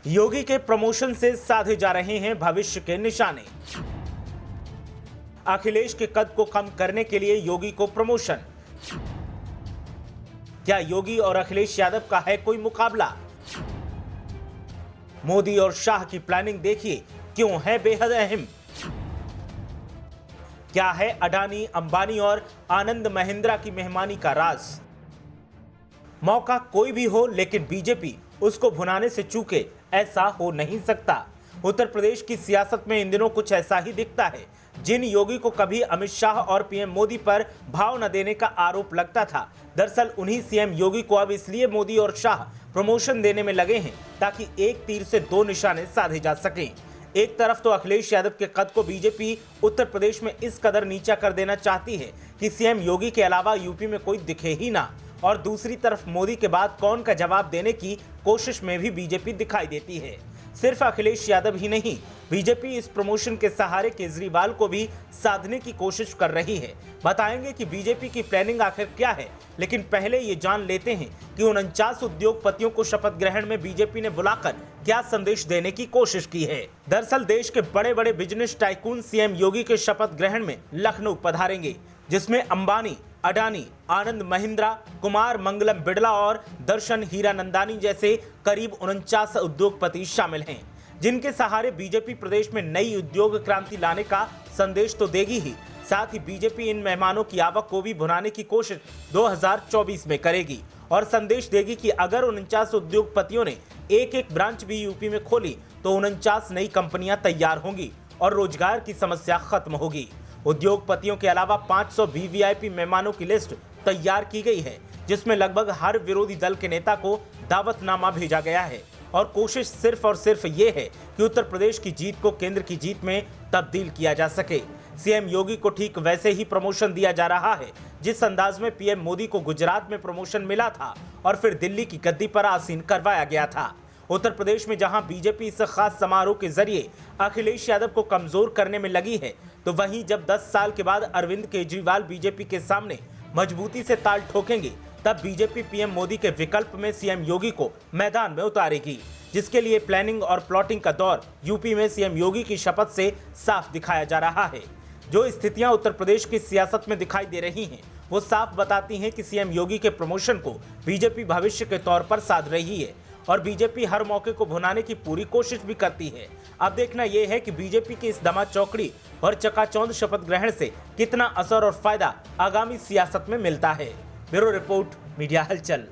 योगी के प्रमोशन से साधे जा रहे हैं भविष्य के निशाने। अखिलेश के कद को कम करने के लिए योगी को प्रमोशन। क्या योगी और अखिलेश यादव का है कोई मुकाबला? मोदी और शाह की प्लानिंग देखिए क्यों है बेहद अहम। क्या है अडानी, अंबानी और आनंद महिंद्रा की मेहमानी का राज? मौका कोई भी हो लेकिन बीजेपी उसको भुनाने से चूके, ऐसा हो नहीं सकता। उत्तर प्रदेश की सियासत में इन दिनों कुछ ऐसा ही दिखता है। जिन योगी को कभी अमित शाह और पीएम मोदी पर भाव न देने का आरोप लगता था, दरअसल उन्हीं सीएम योगी को अब इसलिए मोदी और शाह प्रमोशन देने में लगे हैं ताकि एक तीर से दो निशाने साधे जा सकें। एक तरफ तो अखिलेश यादव के कद को बीजेपी उत्तर प्रदेश में इस कदर नीचा कर देना चाहती है कि सीएम योगी के अलावा यूपी में कोई दिखे ही ना, और दूसरी तरफ मोदी के बाद कौन का जवाब देने की कोशिश में भी बीजेपी दिखाई देती है। सिर्फ अखिलेश यादव ही नहीं, बीजेपी इस प्रमोशन के सहारे केजरीवाल को भी साधने की कोशिश कर रही है। बताएंगे कि बीजेपी की प्लानिंग आखिर क्या है, लेकिन पहले ये जान लेते हैं कि 49 उद्योगपतियों को शपथ ग्रहण में बीजेपी ने बुलाकर क्या संदेश देने की कोशिश की है। दरअसल देश के बड़े बड़े बिजनेस टाइकून सीएम योगी के शपथ ग्रहण में लखनऊ पधारेंगे, जिसमें अंबानी, अडानी, आनंद महिंद्रा, कुमार मंगलम बिड़ला और दर्शन हीरानंदानी जैसे करीब 49 उद्योगपति शामिल हैं, जिनके सहारे बीजेपी प्रदेश में नई उद्योग क्रांति लाने का संदेश तो देगी ही, साथ ही बीजेपी इन मेहमानों की आवक को भी भुनाने की कोशिश 2024 में करेगी और संदेश देगी कि अगर 49 उद्योगपतियों ने एक एक ब्रांच भी यूपी में खोली तो 49 नई कंपनियां तैयार होंगी और रोजगार की समस्या खत्म होगी। उद्योगपतियों के अलावा 500 वीवीआईपी मेहमानों की लिस्ट तैयार की गई है, जिसमें लगभग हर विरोधी दल के नेता को दावतनामा भेजा गया है और कोशिश सिर्फ और सिर्फ ये है कि उत्तर प्रदेश की जीत को केंद्र की जीत में तब्दील किया जा सके। सीएम योगी को ठीक वैसे ही प्रमोशन दिया जा रहा है जिस अंदाज में पीएम मोदी को गुजरात में प्रमोशन मिला था और फिर दिल्ली की गद्दी पर आसीन करवाया गया था। उत्तर प्रदेश में जहां बीजेपी इस खास समारोह के जरिए अखिलेश यादव को कमजोर करने में लगी है, तो वहीं जब 10 साल के बाद अरविंद केजरीवाल बीजेपी के सामने मजबूती से ताल ठोकेंगे, तब बीजेपी पीएम मोदी के विकल्प में सीएम योगी को मैदान में उतारेगी, जिसके लिए प्लानिंग और प्लॉटिंग का दौर यूपी में सीएम योगी की शपथ से साफ दिखाया जा रहा है। जो स्थितियां उत्तर प्रदेश की सियासत में दिखाई दे रही हैं, वो साफ बताती हैं कि सीएम योगी के प्रमोशन को बीजेपी भविष्य के तौर पर साध रही है और बीजेपी हर मौके को भुनाने की पूरी कोशिश भी करती है। अब देखना यह है कि बीजेपी की इस दमा चौकड़ी और चकाचौंध शपथ ग्रहण से कितना असर और फायदा आगामी सियासत में मिलता है। ब्यूरो रिपोर्ट, मीडिया हलचल।